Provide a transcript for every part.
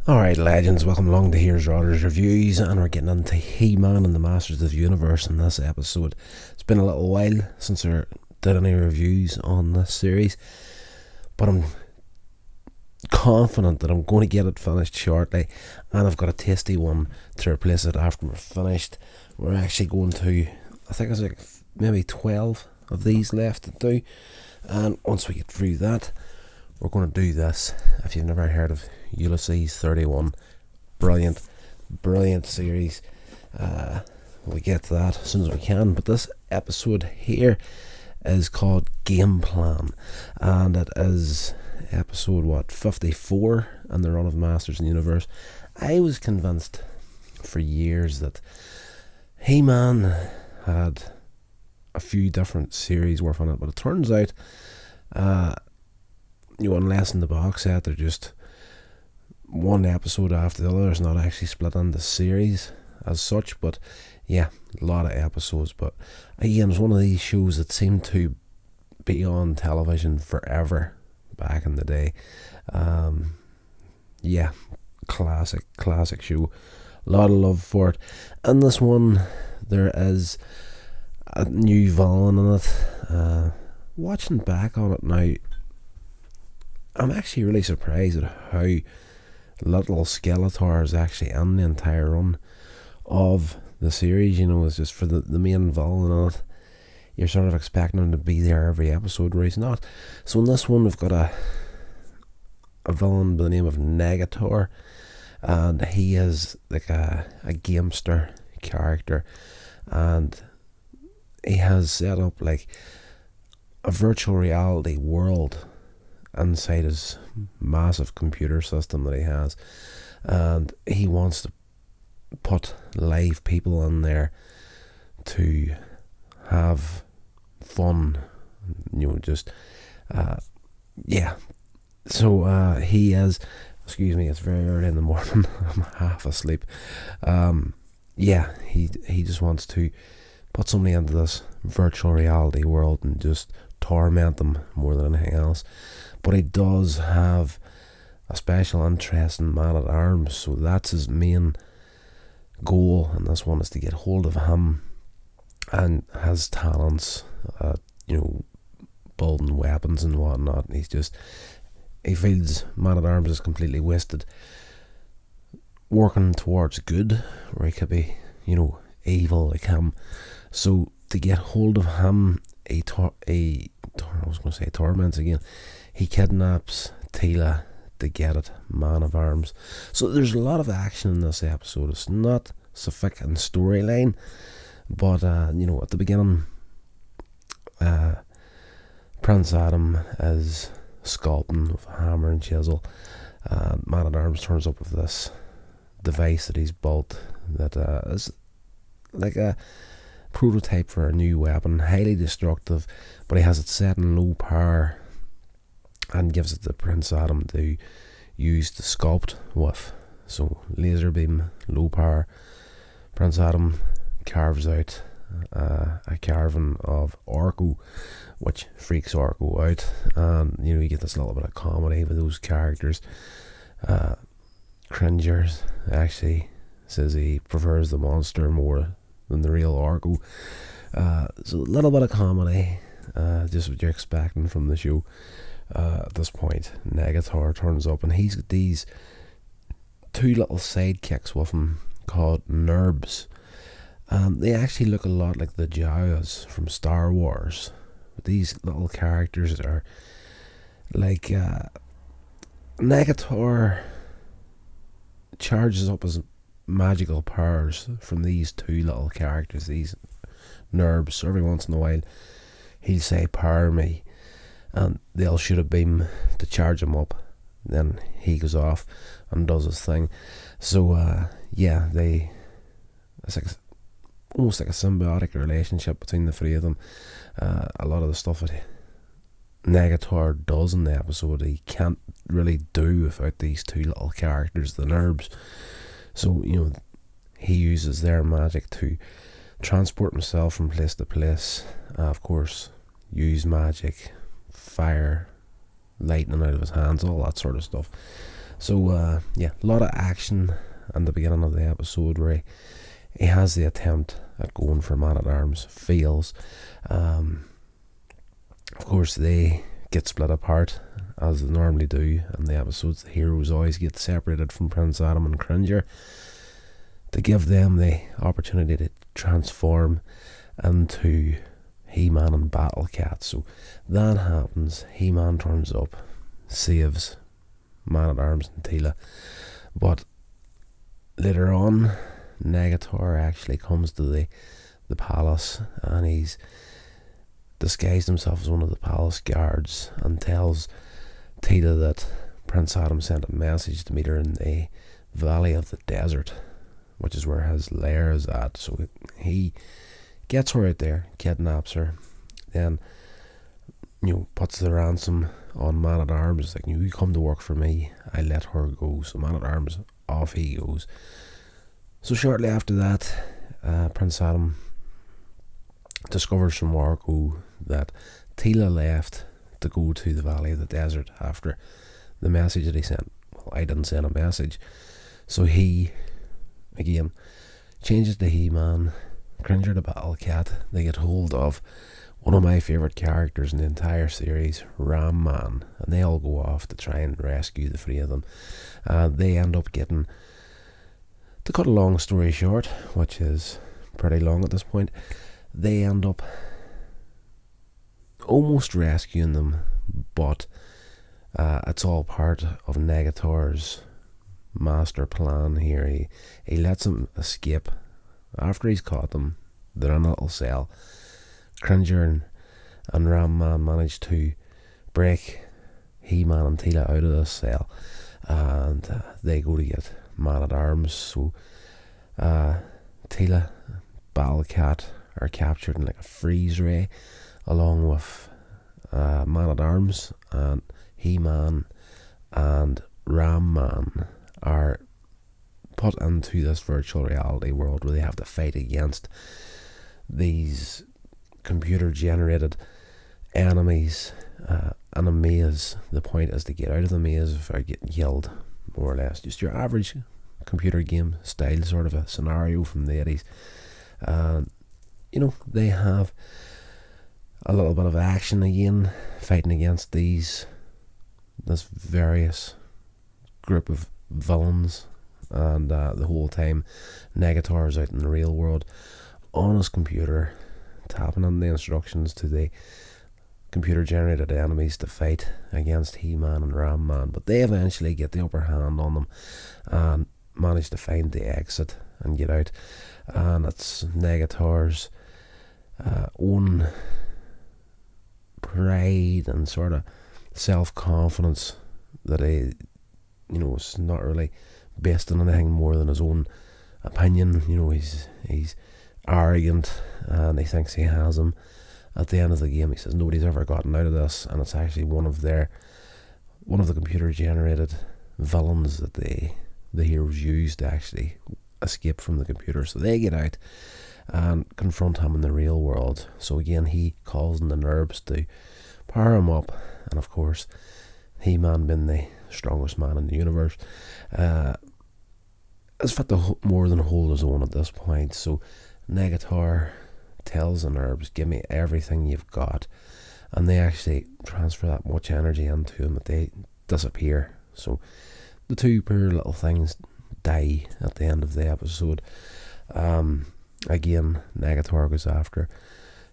Alright, legends, welcome along to Here's Rodder's Reviews, and we're getting into He-Man and the Masters of the Universe in this episode. It's been a little while since I did any reviews on this series, but I'm confident that I'm going to get it finished shortly, and I've got a tasty one to replace it after we're finished. We're actually going to, I think it's like maybe 12 of these left to do, and once we get through that, we're going to do this. If you've never heard of Ulysses 31, brilliant series. We'll get to that as soon as we can, but this episode here is called Game Plan, and it is episode 54 in the run of Masters of the Universe. I was convinced for years that He-Man had a few different series worth on it, but it turns out unless in the box set they're just one episode after the other. It's not actually split into series as such, but yeah, a lot of episodes. But again, it's one of these shows that seemed to be on television forever back in the day. Yeah, classic show. A lot of love for it. And this one, there is a new villain in it. Watching back on it now, I'm actually really surprised at how little Skeletor is actually in the entire run of the series. It's just for the main villain in it. You're sort of expecting him to be there every episode where he's not. So in this one, we've got a villain by the name of Negator, and he is like a gamester character, and he has set up like a virtual reality world inside his massive computer system that he has, and he wants to put live people in there to have fun, so he is, excuse me, it's very early in the morning, I'm half asleep. He just wants to put somebody into this virtual reality world and just torment them more than anything else. But he does have a special interest in Man-at-Arms, so that's his main goal, and this one is to get hold of him and his talents, building weapons and whatnot. And he feels Man-at-Arms is completely wasted working towards good, where he could be, evil like him. So to get hold of him, torments again. He kidnaps Tila to get it, Man-at-Arms. So there's a lot of action in this episode. It's not so thick in storyline, but at the beginning, Prince Adam is sculpting with a hammer and chisel, and Man-at-Arms turns up with this device that he's built that is like a prototype for a new weapon, highly destructive, but he has it set in low power and gives it to Prince Adam to use to sculpt with. So laser beam, low power. Prince Adam carves out a carving of Orko, which freaks Orko out, and you get this little bit of comedy with those characters. Cringers actually says he prefers the monster more than the real Orko. So a little bit of comedy, just what you're expecting from the show. At this point, Negator turns up, and he's got these two little sidekicks with him called Nerbs. They actually look a lot like the Jawas from Star Wars. But these little characters are like Negator charges up his magical powers from these two little characters, these Nerbs. So every once in a while, he'll say, "Power me," and they'll shoot a beam to charge him up. Then he goes off and does his thing. So it's like almost like a symbiotic relationship between the three of them. A lot of the stuff that Negator does in the episode, he can't really do without these two little characters, the Nerbs. So he uses their magic to transport himself from place to place. Of course, use magic, fire, lightning out of his hands, all that sort of stuff. So yeah, a lot of action in the beginning of the episode where he has the attempt at going for Man-at-Arms, fails. Of course, they get split apart, as they normally do in the episodes. The heroes always get separated from Prince Adam and Cringer to give them the opportunity to transform into He-Man and Battle Cat. So that happens. He-Man turns up, saves Man-at-Arms and Teela, but later on, Negator actually comes to the palace, and he's disguised himself as one of the palace guards and tells Teela that Prince Adam sent a message to meet her in the Valley of the Desert, which is where his lair is at. So he gets her out there, kidnaps her, then puts the ransom on Man-at-Arms. Like, you come to work for me, I let her go. So Man-at-Arms, off he goes. So shortly after that, Prince Adam discovers from Warco that Teela left to go to the Valley of the Desert after the message that he sent. Well, I didn't send a message. So he, again, changes to He-Man, Cringer to Battle Cat. They get hold of one of my favourite characters in the entire series, Ram Man, and they all go off to try and rescue the three of them. They end up getting, to cut a long story short, which is pretty long at this point, they end up almost rescuing them, but it's all part of Negator's master plan here. He lets them escape. After he's caught them, they're in a little cell. Cringer and Ram Man manage to break He-Man and Teela out of this cell, and they go to get Man-at-Arms. So Teela, Battle Cat are captured in like a freeze ray, along with Man-at-Arms, and He-Man and Ram Man are put into this virtual reality world where they have to fight against these computer generated enemies in a maze. The point is to get out of the maze without getting killed, more or less. Just your average computer game style sort of a scenario from the 80s. They have a little bit of action again, fighting against this various group of villains, and the whole time Negator is out in the real world on his computer, tapping on the instructions to the computer generated enemies to fight against He-Man and Ram Man. But they eventually get the upper hand on them and manage to find the exit and get out. And it's Negator's own pride and sort of self-confidence that is not really based on anything more than his own opinion. He's arrogant and he thinks he has him. At the end of the game, he says nobody's ever gotten out of this, and it's actually one of the computer generated villains that the heroes use to actually escape from the computer. So they get out and confront him in the real world. So again, he calls in the nerves to power him up, and of course, He-Man, being the strongest man in the universe, is fit to more than hold his own at this point. So Negator tells the Nerves, give me everything you've got, and they actually transfer that much energy into him that they disappear. So the two poor little things die at the end of the episode. Again, Negator goes after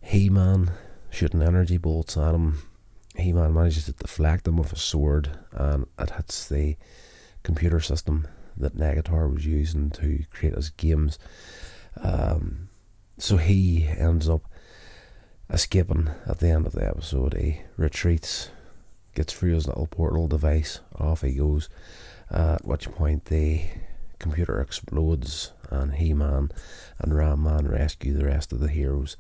He-Man, shooting energy bolts at him. He-Man manages to deflect them with a sword, and it hits the computer system that Negator was using to create his games. So he ends up escaping at the end of the episode. He retreats, gets through his little portal device, off he goes, at which point the computer explodes and He-Man and Ram Man rescue the rest of the heroes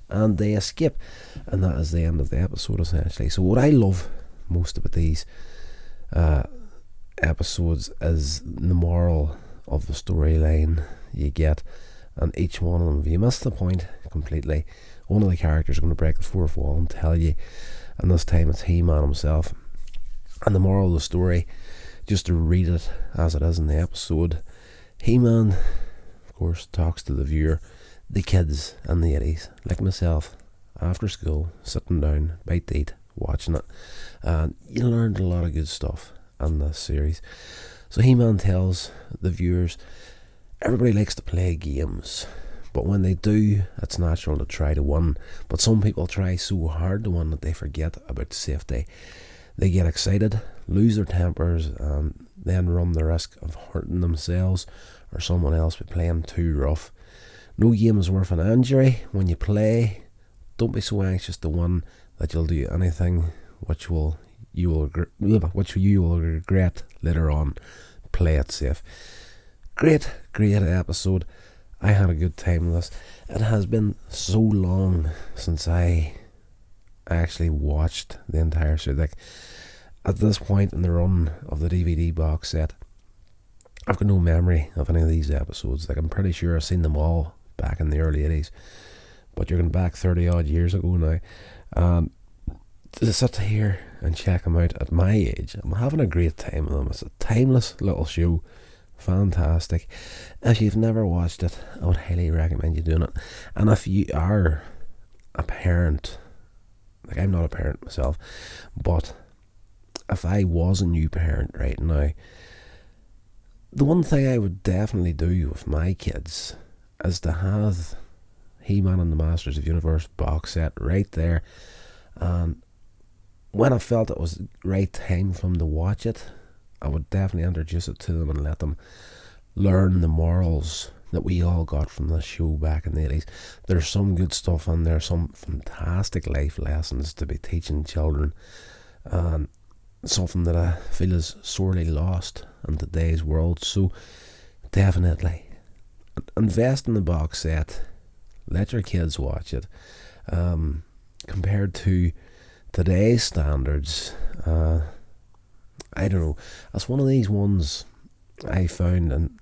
and they escape, and that is the end of the episode essentially. So what I love most about these episodes is the moral of the storyline you get, and each one of them, if you miss the point completely, one of the characters is going to break the fourth wall and tell you, and this time it's He-Man himself. And the moral of the story, just to read it as it is in the episode. He-Man, of course, talks to the viewer, the kids in the 80s, like myself, after school, sitting down, bite to eat, watching it. And you learned a lot of good stuff in this series. So He-Man tells the viewers, everybody likes to play games, but when they do, it's natural to try to win. But some people try so hard to win that they forget about safety. They get excited, lose their tempers, and then run the risk of hurting themselves or someone else by playing too rough. No game is worth an injury. When you play, don't be so anxious to win that you'll do anything which you will regret later on. Play it safe. Great episode. I had a good time with this. It has been so long since I actually watched the entire series. Like, at this point in the run of the DVD box set, I've got no memory of any of these episodes. Like, I'm pretty sure I've seen them all back in the early 80s, but you're going back 30 odd years ago now. To sit here and check them out at my age, I'm having a great time with them. It's a timeless little show. Fantastic. If you've never watched it, I would highly recommend you doing it. And if you are a parent, like, I'm not a parent myself, but if I was a new parent right now, the one thing I would definitely do with my kids is to have He-Man and the Masters of the Universe box set right there. And when I felt it was the right time for them to watch it, I would definitely introduce it to them and let them learn the morals that we all got from this show back in the 80s. There's some good stuff in there, some fantastic life lessons to be teaching children, and something that I feel is sorely lost in today's world. So definitely invest in the box set, let your kids watch it. Compared to today's standards, I don't know, it's one of these ones I found in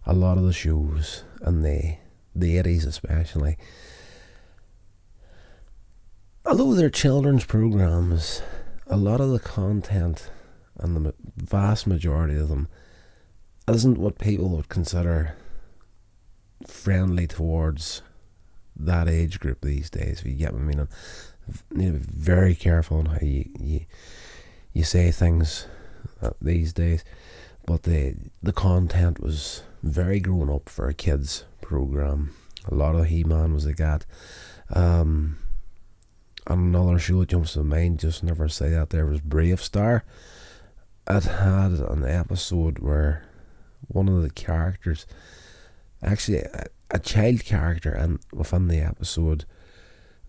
a lot of the shows in the 80s especially. Although they're children's programs, a lot of the content, and the vast majority of them, isn't what people would consider friendly towards that age group these days, if you get what I mean. You need to be very careful on how you say things these days. But the content was very grown up for a kids program. A lot of He-Man was like that. And another show that jumps to mind, just never say that, there was Brave Star. It had an episode where one of the characters, actually a child character, and within the episode,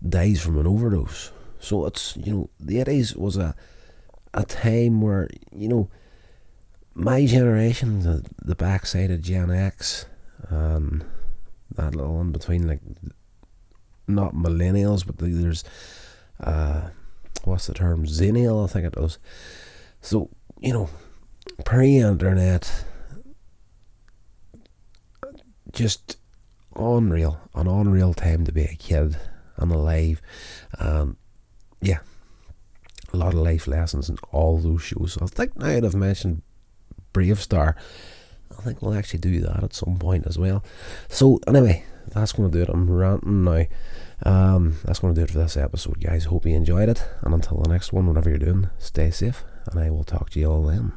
dies from an overdose. So it's, the 80s was a time where, my generation, the backside of Gen X, and that little in between, like, not millennials, but there's what's the term, Xennial, I think it was. So, pre-internet, just an unreal time to be a kid and alive. Yeah, a lot of life lessons in all those shows. So I think now that I've mentioned Brave Star, I think we'll actually do that at some point as well. So anyway, that's going to do it. I'm ranting now. That's going to do it for this episode, guys. Hope you enjoyed it, and until the next one, whatever you're doing, stay safe, and I will talk to you all then.